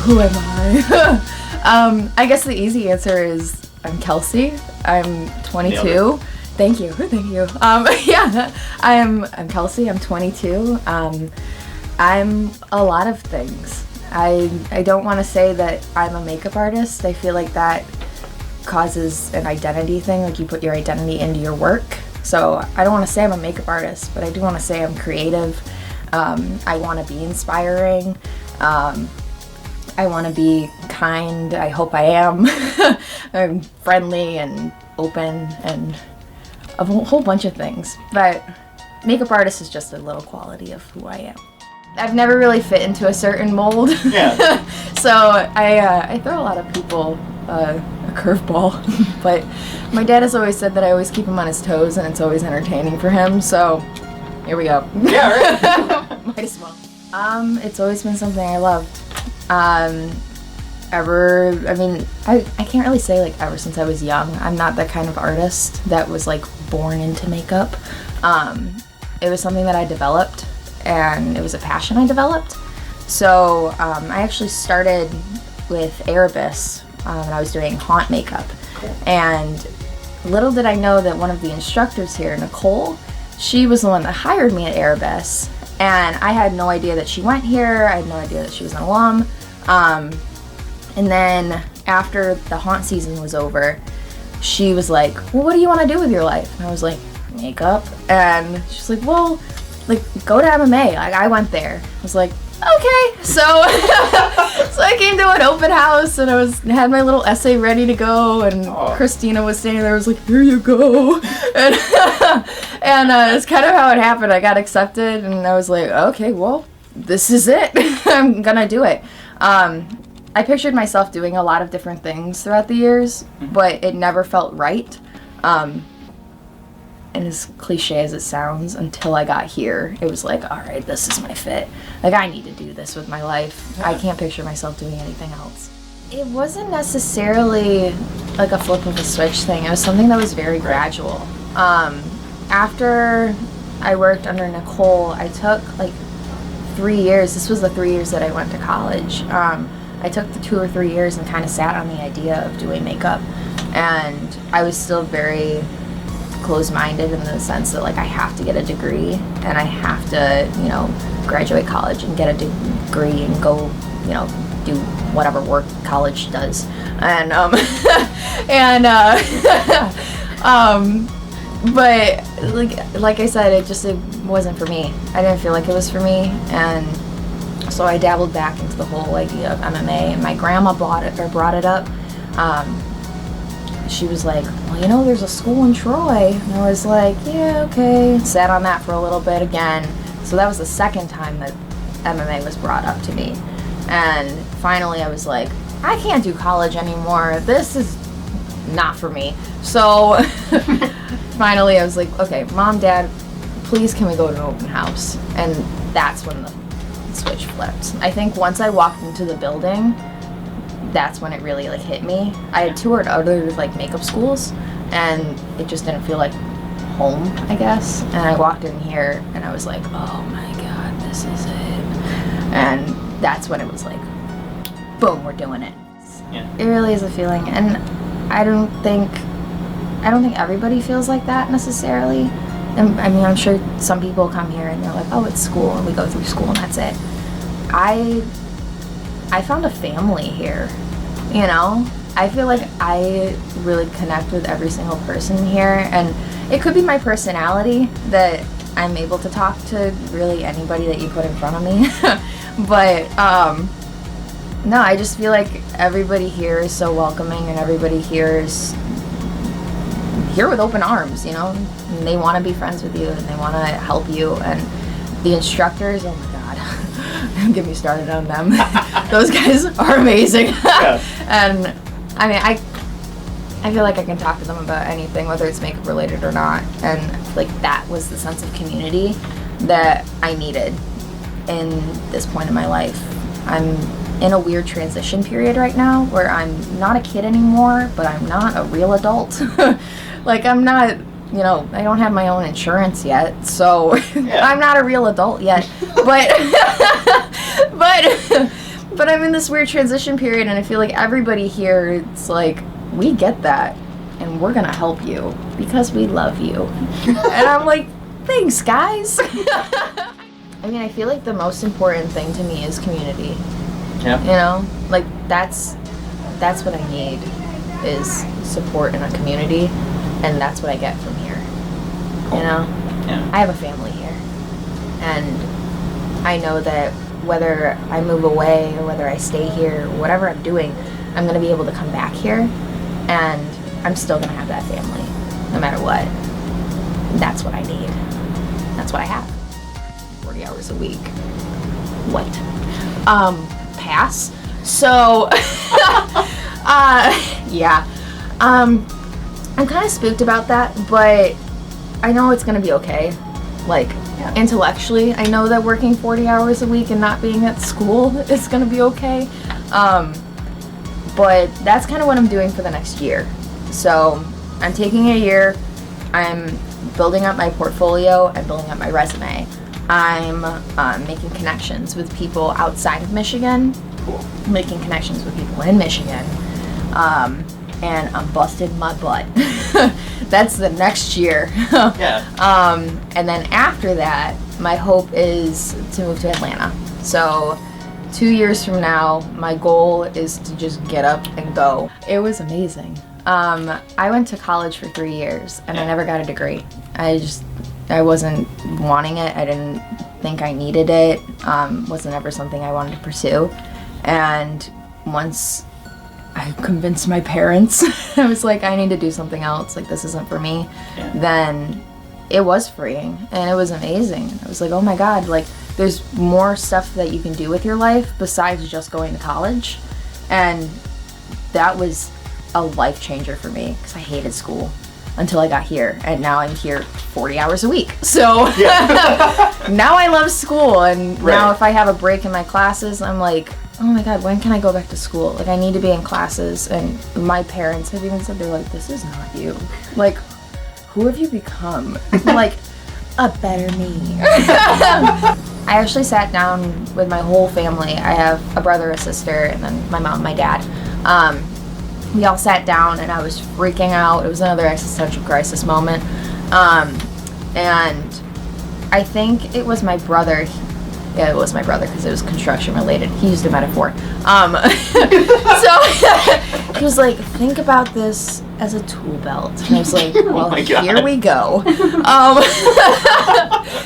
Who am I? I guess the easy answer is I'm Kelsey. I'm 22. Thank you. Yeah, I'm Kelsey. I'm 22. I'm a lot of things. I don't want to say that I'm a makeup artist. I feel like that causes an identity thing, like you put your identity into your work. So I don't want to say I'm a makeup artist, but I do want to say I'm creative. I want to be inspiring. I want to be kind. I hope I am. I'm friendly and open and a whole bunch of things. But makeup artist is just a little quality of who I am. I've never really fit into a certain mold. Yeah. So I throw a lot of people a curveball. But my dad has always said that I always keep him on his toes and it's always entertaining for him. So here we go. Yeah, right. Might as well. It's always been something I loved. I can't really say like ever since I was young. I'm not that kind of artist that was like born into makeup. It was something that I developed and it was a passion I developed. So I actually started with Erebus and I was doing haunt makeup. And little did I know that one of the instructors here, Nicole, she was the one that hired me at Erebus. And I had no idea that she went here. I had no idea that she was an alum. And then after the haunt season was over, she was like, well, what do you want to do with your life? And I was like, makeup. And she's like, well, like, go to MMA. Like, I went there. I was like, okay. So, so I came to an open house and had my little essay ready to go. And Christina was standing there. I was like, here you go. And, it's kind of how it happened. I got accepted and I was like, okay, well, this is it. I'm gonna do it. I pictured myself doing a lot of different things throughout the years, but it never felt right. And as cliche as it sounds, until I got here, it was like, all right, this is my fit. Like, I need to do this with my life. Yeah. I can't picture myself doing anything else. It wasn't necessarily like a flip of a switch thing. It was something that was very gradual. After I worked under Nicole, I took like 3 years. This was the 3 years that I went to college. I took the 2 or 3 years and kind of sat on the idea of doing makeup. And I was still very closed-minded in the sense that like I have to get a degree and I have to, graduate college and get a degree and go, do whatever work college does. And but like I said, it wasn't for me. I didn't feel like it was for me, and so I dabbled back into the whole idea of MMA. And my grandma brought it up. She was like, well, there's a school in Troy. And I was like, yeah, okay. Sat on that for a little bit again. So that was the second time that MMA was brought up to me. And finally I was like, I can't do college anymore. This is not for me. So finally I was like, okay, Mom, Dad, please can we go to an open house? And that's when the switch flipped. I think once I walked into the building, that's when it really hit me. I had toured other makeup schools and it just didn't feel like home, I guess. And I walked in here and I was like, oh my God, this is it. And that's when it was like, boom, we're doing it. Yeah. It really is a feeling, and I don't think everybody feels like that necessarily. And I mean, I'm sure some people come here and they're like, oh, it's school and we go through school and that's it. I found a family here, I feel like I really connect with every single person here, and it could be my personality that I'm able to talk to really anybody that you put in front of me. But no, I just feel like everybody here is so welcoming and everybody here is here with open arms, and they want to be friends with you and they want to help you. And the instructors, oh my God, don't get me started on them. Those guys are amazing. Yeah. And I mean, I feel like I can talk to them about anything, whether it's makeup related or not. And that was the sense of community that I needed in this point in my life. I'm in a weird transition period right now where I'm not a kid anymore, but I'm not a real adult. I'm not, I don't have my own insurance yet, so yeah. I'm not a real adult yet. But But I'm in this weird transition period, and I feel like everybody here, it's like, we get that, and we're gonna help you because we love you. And I'm like, thanks, guys. I mean, I feel like the most important thing to me is community. Yeah. You know, like that's what I need is support in a community, and that's what I get from here. Cool. You know, Yeah. I have a family here, and I know that whether I move away or whether I stay here, whatever I'm doing, I'm gonna be able to come back here, and I'm still gonna have that family, no matter what. That's what I need. That's what I have. 40 hours a week. What? Pass. So, yeah. I'm kind of spooked about that, but I know it's gonna be okay. Like, intellectually, I know that working 40 hours a week and not being at school is gonna be okay. But that's kind of what I'm doing for the next year. So, I'm taking a year, I'm building up my portfolio, I'm building up my resume. I'm making connections with people outside of Michigan, Cool. making connections with people in Michigan, and I'm busting my butt. That's the next year. Yeah. And then after that, my hope is to move to Atlanta. So 2 years from now, my goal is to just get up and go. It was amazing. I went to college for 3 years, and I never got a degree. I wasn't wanting it. I didn't think I needed it. Wasn't ever something I wanted to pursue. And once I convinced my parents, I was like, I need to do something else. Like, this isn't for me. Yeah. Then it was freeing, and it was amazing. I was like, oh my God, like, there's more stuff that you can do with your life besides just going to college. And that was a life changer for me, because I hated school until I got here, and now I'm here 40 hours a week. So now I love school, and now if I have a break in my classes, I'm like, oh my God, when can I go back to school? Like, I need to be in classes. And my parents have even said, they're like, this is not you. Like, who have you become? I'm like, a better me. I actually sat down with my whole family. I have a brother, a sister, and then my mom, my dad. We all sat down, and I was freaking out. It was another existential crisis moment. And I think it was my brother. Yeah, it was my brother, because it was construction related. He used a metaphor. So he was like, think about this as a tool belt. And I was like, well, here we go.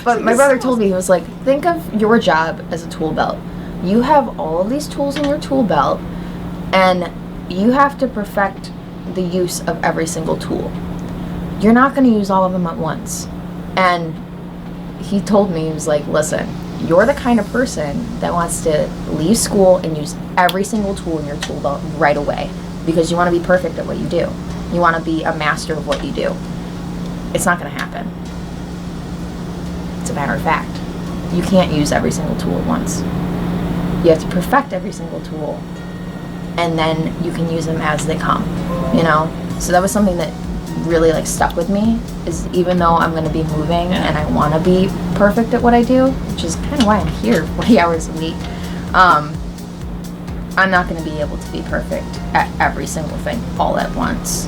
But my brother told me, he was like, think of your job as a tool belt. You have all of these tools in your tool belt, and you have to perfect the use of every single tool. You're not going to use all of them at once. And he told me, he was like, listen, you're the kind of person that wants to leave school and use every single tool in your tool belt right away, because you want to be perfect at what you do. You want to be a master of what you do. It's not going to happen. It's a matter of fact. You can't use every single tool at once. You have to perfect every single tool, and then you can use them as they come, you know? So that was something that really like stuck with me, is even though I'm going to be moving and I want to be perfect at what I do, which is kind of why I'm here 40 hours a week, I'm not going to be able to be perfect at every single thing all at once.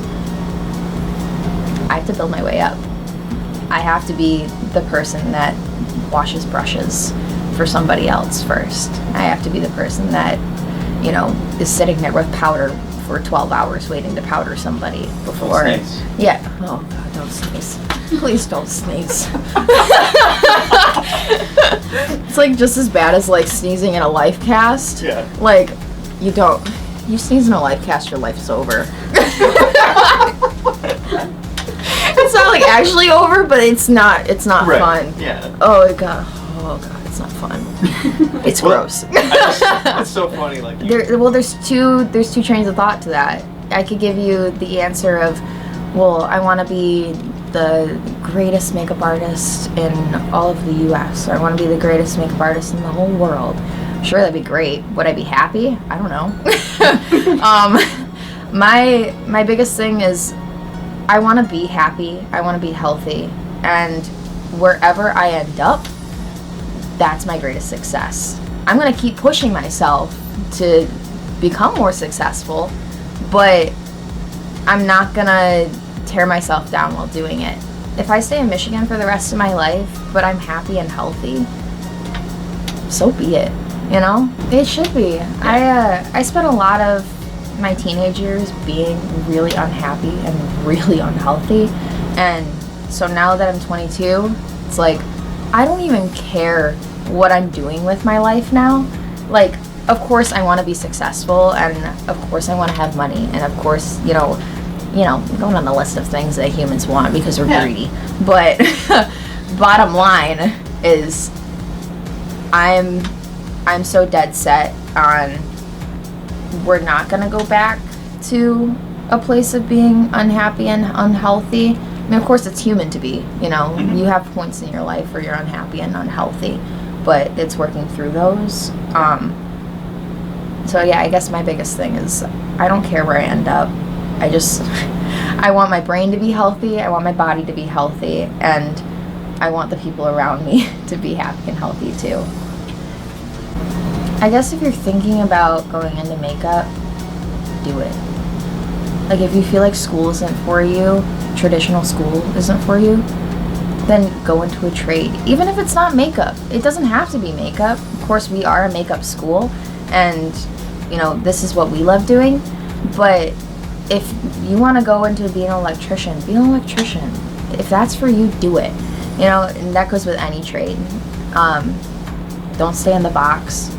I have to build my way up. I have to be the person that washes brushes for somebody else first. I have to be the person that, you know, is sitting there with powder for 12 hours waiting to powder somebody before. Don't sneeze. Yeah. Oh God, don't sneeze. Please don't sneeze. It's like just as bad as like sneezing in a life cast. Yeah. Like, you sneeze in a life cast, your life's over. It's not like actually over, but it's not fun. Yeah. Oh God, it's not fun. It's gross. It's so funny. Like, there's two trains of thought to that. I could give you the answer of, well, I want to be the greatest makeup artist in all of the U.S. or I want to be the greatest makeup artist in the whole world. Sure, that'd be great. Would I be happy? I don't know. My biggest thing is I want to be happy. I want to be healthy, and wherever I end up, that's my greatest success. I'm going to keep pushing myself, to become more successful, but I'm not gonna tear myself down while doing it. If I stay in Michigan for the rest of my life, but I'm happy and healthy, so be it, you know? It should be. I spent a lot of my teenage years being really unhappy and really unhealthy, and so now that I'm 22, it's like, I don't even care what I'm doing with my life now. Like, of course I want to be successful, and of course I want to have money, and of course, you know, going on the list of things that humans want because we're greedy. But bottom line is, I'm so dead set on we're not gonna go back to a place of being unhappy and unhealthy. I mean, of course, it's human to be, you know. You have points in your life where you're unhappy and unhealthy, but it's working through those. So yeah, I guess my biggest thing is I don't care where I end up. I want my brain to be healthy, I want my body to be healthy, and I want the people around me to be happy and healthy too. I guess if you're thinking about going into makeup, do it. Like, if you feel like school isn't for you, traditional school isn't for you, then go into a trade. Even if it's not makeup, it doesn't have to be makeup. Of course, we are a makeup school, and you know, this is what we love doing. But if you want to go into being an electrician, be an electrician. If that's for you, do it. You know, and that goes with any trade. Don't stay in the box.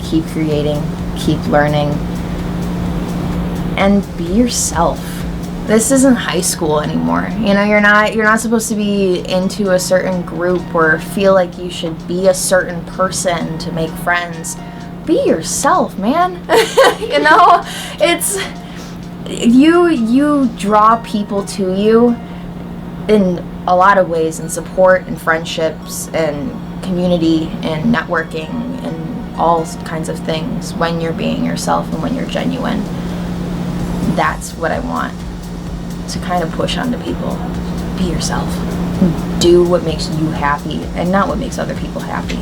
Keep creating, keep learning, and be yourself. This isn't high school anymore. You know, you're not supposed to be into a certain group or feel like you should be a certain person to make friends. Be yourself, man. You know, it's you draw people to you in a lot of ways, in support and friendships and community and networking and all kinds of things when you're being yourself and when you're genuine. That's what I want to kind of push onto people. Be yourself. Do what makes you happy and not what makes other people happy.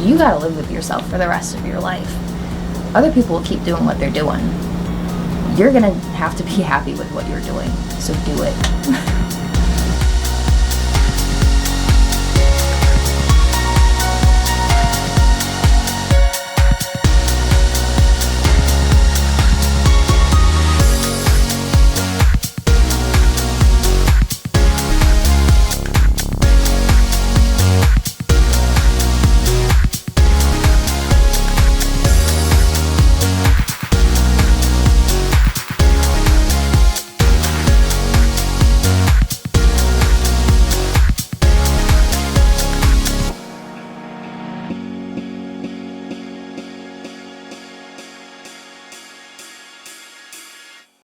You gotta live with yourself for the rest of your life. Other people will keep doing what they're doing. You're gonna have to be happy with what you're doing, so do it.